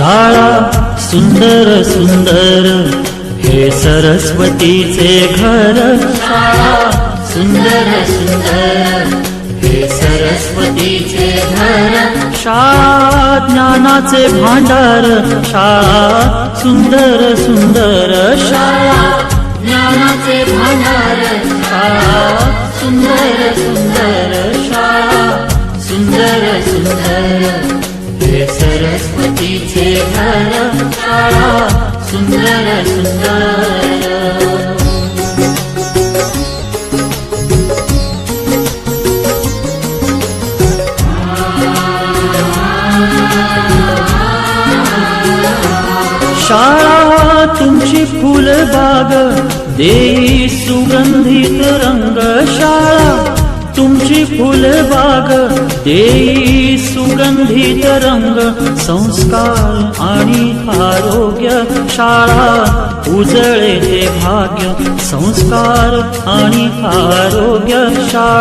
शाळा सुंदर सुंदर हे सरस्वतीचे घर। शाळा सुंदर सुंदर हे सरस्वतीचे घर। शाळा ज्ञानाचे भांडार। शाळा सुंदर सुंदर शाळा ज्ञानाचे भांडार। शाळा सुंदर सुंदर शाळा सुंदर सुंदर हे सरस्वतीचे घर। शाळा सुंदर सुंदर। शाळा तुमची फुलबाग देई सुगंधित रंग। शाळा तुमची फुलबाग देई सुगंधित रंग। संस्कार आणि आरोग्य शाळा उजळे ते भाग्य। संस्कार आणि आरोग्य शाळा